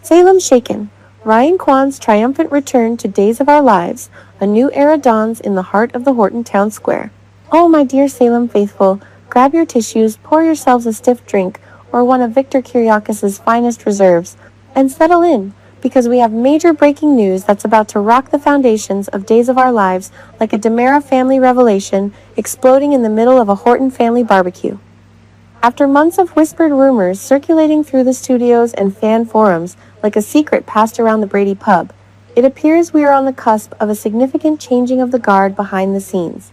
Salem shaken. Ryan Quan's triumphant return to Days of Our Lives. A new era dawns in the heart of the Horton town square. Oh, my dear Salem faithful, grab your tissues, pour yourselves a stiff drink, or one of Victor Kiriakis's finest reserves, and settle in, because we have major breaking news that's about to rock the foundations of Days of Our Lives like a DiMera family revelation exploding in the middle of a Horton family barbecue. After months of whispered rumors circulating through the studios and fan forums like a secret passed around the Brady pub, it appears we are on the cusp of a significant changing of the guard behind the scenes.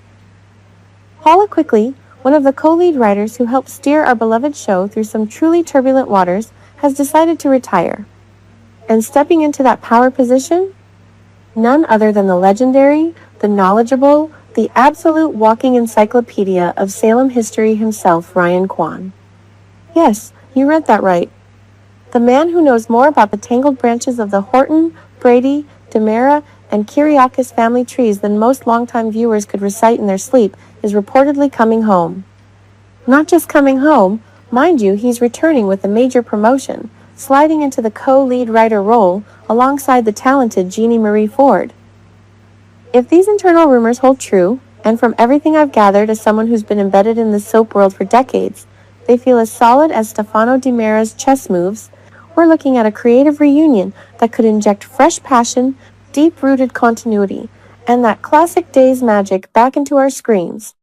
Paula Cwikly, one of the co-lead writers who helped steer our beloved show through some truly turbulent waters, has decided to retire. And stepping into that power position? None other than the legendary, the knowledgeable, the absolute walking encyclopedia of Salem history himself, Ryan Quan. Yes, you read that right. The man who knows more about the tangled branches of the Horton, Brady, DiMera, and Kiriakis family trees than most longtime viewers could recite in their sleep is reportedly coming home. Not just coming home, mind you, he's returning with a major promotion, sliding into the co-lead writer role alongside the talented Jeannie Marie Ford. If these internal rumors hold true, and from everything I've gathered as someone who's been embedded in the soap world for decades, they feel as solid as Stefano DiMera's chess moves, we're looking at a creative reunion that could inject fresh passion, deep-rooted continuity, and that classic days magic back into our screens.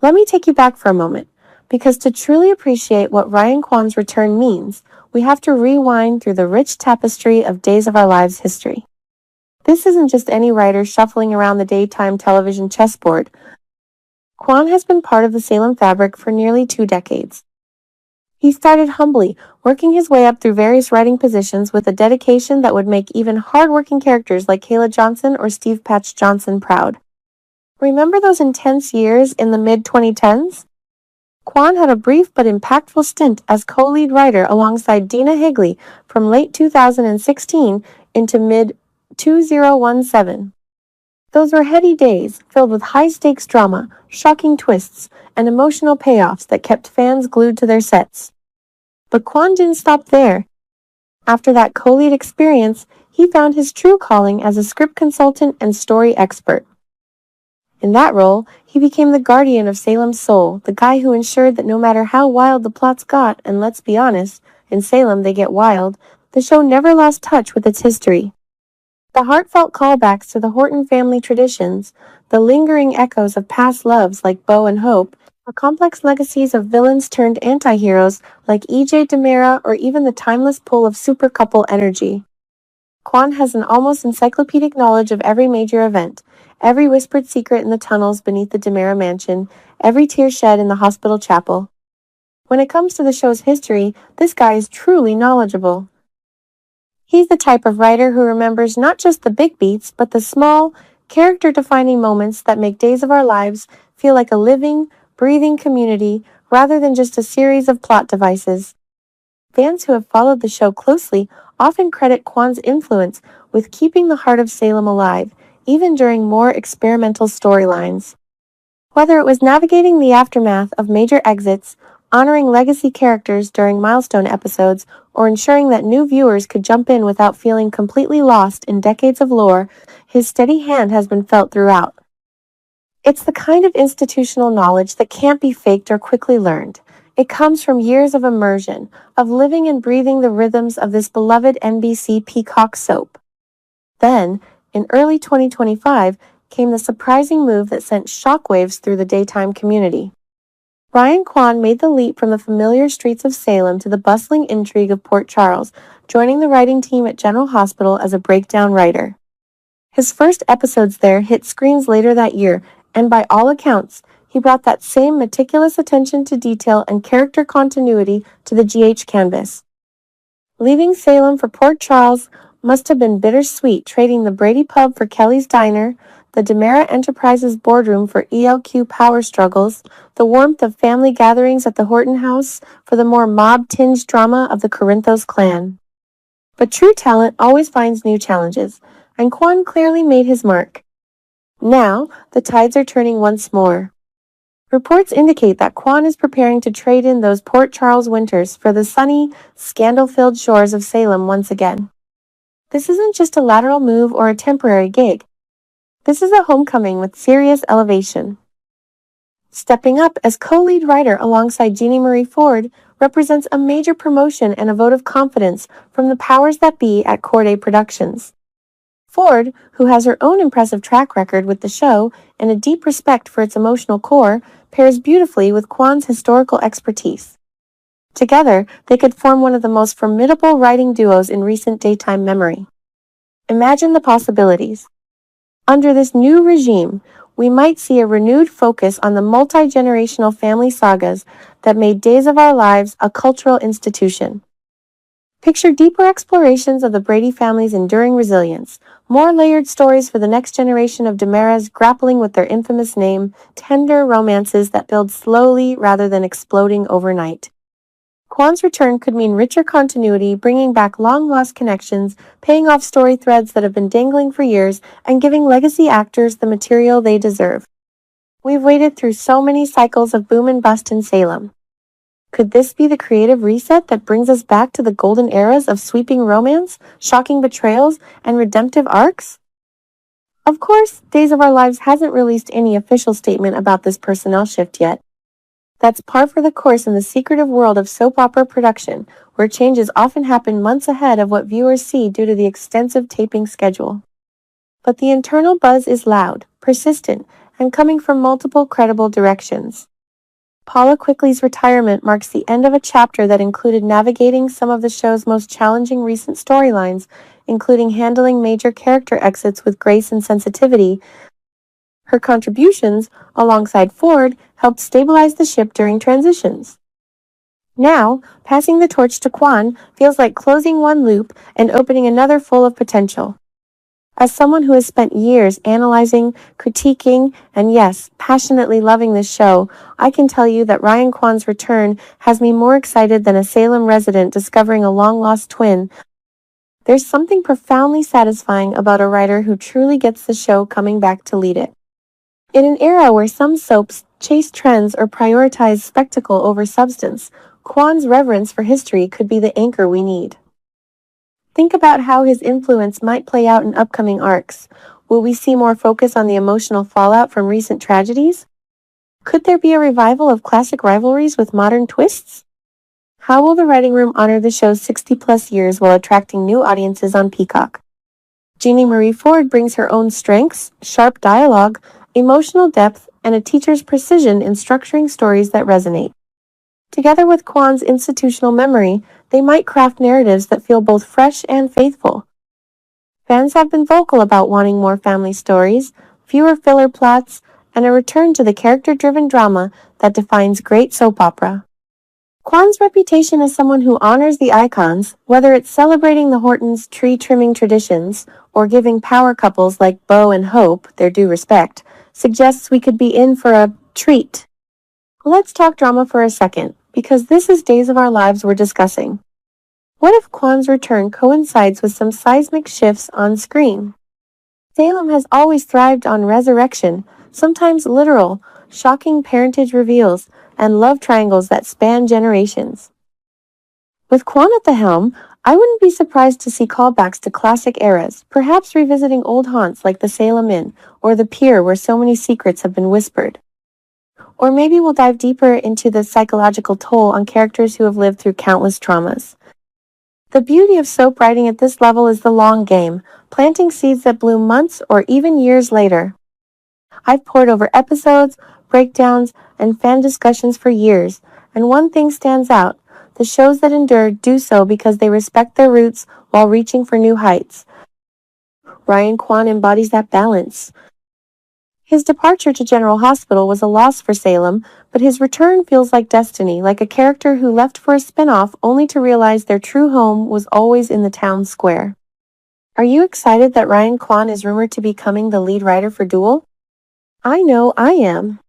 Let me take you back for a moment, because to truly appreciate what Ryan Quan's return means, we have to rewind through the rich tapestry of Days of Our Lives history. This isn't just any writer shuffling around the daytime television chessboard. Quan has been part of the Salem fabric for nearly 2 decades. He started humbly, working his way up through various writing positions with a dedication that would make even hard-working characters like Kayla Johnson or Steve Patch Johnson proud. Remember those intense years in the mid-2010s? Quan had a brief but impactful stint as co-lead writer alongside Dina Higley from late 2016 into mid-2017. Those were heady days, filled with high-stakes drama, shocking twists, and emotional payoffs that kept fans glued to their sets. But Quan didn't stop there. After that co-lead experience, he found his true calling as a script consultant and story expert. In that role, he became the guardian of Salem's soul, the guy who ensured that no matter how wild the plots got, and let's be honest, in Salem they get wild, the show never lost touch with its history. The heartfelt callbacks to the Horton family traditions, the lingering echoes of past loves like Beau and Hope, the complex legacies of villains turned anti-heroes like E.J. DiMera, or even the timeless pull of super couple energy. Quan has an almost encyclopedic knowledge of every major event, every whispered secret in the tunnels beneath the DiMera mansion, every tear shed in the hospital chapel. When it comes to the show's history, this guy is truly knowledgeable. He's the type of writer who remembers not just the big beats, but the small, character-defining moments that make Days of Our Lives feel like a living, breathing community rather than just a series of plot devices. Fans who have followed the show closely often credit Quan's influence with keeping the heart of Salem alive, even during more experimental storylines. Whether it was navigating the aftermath of major exits, honoring legacy characters during milestone episodes, or ensuring that new viewers could jump in without feeling completely lost in decades of lore, his steady hand has been felt throughout. It's the kind of institutional knowledge that can't be faked or quickly learned. It comes from years of immersion, of living and breathing the rhythms of this beloved NBC Peacock soap. Then, in early 2025, came the surprising move that sent shockwaves through the daytime community. Ryan Quan made the leap from the familiar streets of Salem to the bustling intrigue of Port Charles, joining the writing team at General Hospital as a breakdown writer. His first episodes there hit screens later that year, and by all accounts, he brought that same meticulous attention to detail and character continuity to the GH canvas. Leaving Salem for Port Charles must have been bittersweet, trading the Brady pub for Kelly's Diner, the DiMera Enterprises boardroom for ELQ power struggles, the warmth of family gatherings at the Horton house for the more mob-tinged drama of the Corinthos clan. But true talent always finds new challenges, and Quan clearly made his mark. Now, the tides are turning once more. Reports indicate that Quan is preparing to trade in those Port Charles winters for the sunny, scandal-filled shores of Salem once again. This isn't just a lateral move or a temporary gig. This is a homecoming with serious elevation. Stepping up as co-lead writer alongside Jeannie Marie Ford represents a major promotion and a vote of confidence from the powers that be at Corday Productions. Ford, who has her own impressive track record with the show and a deep respect for its emotional core, pairs beautifully with Quan's historical expertise. Together, they could form one of the most formidable writing duos in recent daytime memory. Imagine the possibilities. Under this new regime, we might see a renewed focus on the multi-generational family sagas that made Days of Our Lives a cultural institution. Picture deeper explorations of the Brady family's enduring resilience, more layered stories for the next generation of DiMeras grappling with their infamous name, tender romances that build slowly rather than exploding overnight. Quan's return could mean richer continuity, bringing back long-lost connections, paying off story threads that have been dangling for years, and giving legacy actors the material they deserve. We've waded through so many cycles of boom and bust in Salem. Could this be the creative reset that brings us back to the golden eras of sweeping romance, shocking betrayals, and redemptive arcs? Of course, Days of Our Lives hasn't released any official statement about this personnel shift yet. That's par for the course in the secretive world of soap opera production, where changes often happen months ahead of what viewers see due to the extensive taping schedule. But the internal buzz is loud, persistent, and coming from multiple credible directions. Paula Cwikly's retirement marks the end of a chapter that included navigating some of the show's most challenging recent storylines, including handling major character exits with grace and sensitivity. Her contributions, alongside Ford, helped stabilize the ship during transitions. Now, passing the torch to Quan feels like closing one loop and opening another full of potential. As someone who has spent years analyzing, critiquing, and yes, passionately loving this show, I can tell you that Ryan Quan's return has me more excited than a Salem resident discovering a long-lost twin. There's something profoundly satisfying about a writer who truly gets the show coming back to lead it. In an era where some soaps chase trends or prioritize spectacle over substance, Quan's reverence for history could be the anchor we need. Think about how his influence might play out in upcoming arcs. Will we see more focus on the emotional fallout from recent tragedies? Could there be a revival of classic rivalries with modern twists? How will the writing room honor the show's 60-plus years while attracting new audiences on Peacock? Jeannie Marie Ford brings her own strengths, sharp dialogue, emotional depth, and a teacher's precision in structuring stories that resonate. Together with Quan's institutional memory, they might craft narratives that feel both fresh and faithful. Fans have been vocal about wanting more family stories, fewer filler plots, and a return to the character-driven drama that defines great soap opera. Quan's reputation as someone who honors the icons, whether it's celebrating the Hortons' tree-trimming traditions or giving power couples like Beau and Hope their due respect, suggests we could be in for a treat. Let's talk drama for a second, because this is Days of Our Lives we're discussing. What if Quan's return coincides with some seismic shifts on screen? Salem has always thrived on resurrection, sometimes literal, shocking parentage reveals, and love triangles that span generations. With Quan at the helm, I wouldn't be surprised to see callbacks to classic eras, perhaps revisiting old haunts like the Salem Inn or the pier where so many secrets have been whispered. Or maybe we'll dive deeper into the psychological toll on characters who have lived through countless traumas. The beauty of soap writing at this level is the long game, planting seeds that bloom months or even years later. I've pored over episodes, breakdowns, and fan discussions for years, and one thing stands out. The shows that endure do so because they respect their roots while reaching for new heights. Ryan Quan embodies that balance. His departure to General Hospital was a loss for Salem, but his return feels like destiny, like a character who left for a spin-off only to realize their true home was always in the town square. Are you excited that Ryan Quan is rumored to be becoming the lead writer for DOOL? I know I am.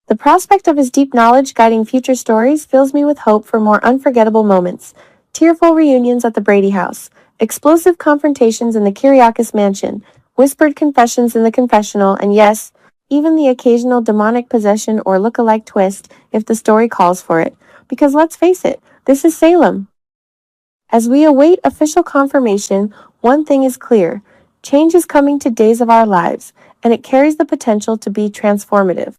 The prospect of his deep knowledge guiding future stories fills me with hope for more unforgettable moments. Tearful reunions at the Brady house, explosive confrontations in the Kyriakis mansion, whispered confessions in the confessional, and yes, even the occasional demonic possession or look-alike twist if the story calls for it. Because let's face it, this is Salem. As we await official confirmation, one thing is clear. Change is coming to days of our lives, and it carries the potential to be transformative.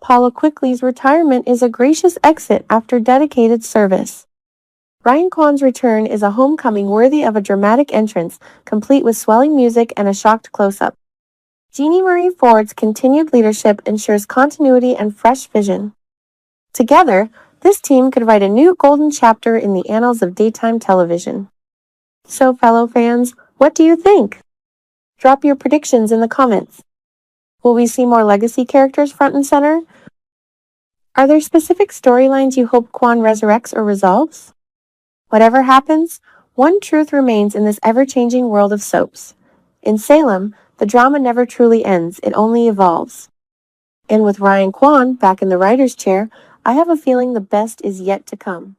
Paula Cwikly's retirement is a gracious exit after dedicated service. Ryan Quan's return is a homecoming worthy of a dramatic entrance, complete with swelling music and a shocked close-up. Jeannie Marie Ford's continued leadership ensures continuity and fresh vision. Together, this team could write a new golden chapter in the annals of daytime television. So, fellow fans, what do you think? Drop your predictions in the comments. Will we see more legacy characters front and center? Are there specific storylines you hope Quan resurrects or resolves? Whatever happens, one truth remains in this ever-changing world of soaps. In Salem, the drama never truly ends, it only evolves. And with Ryan Quan back in the writer's chair, I have a feeling the best is yet to come.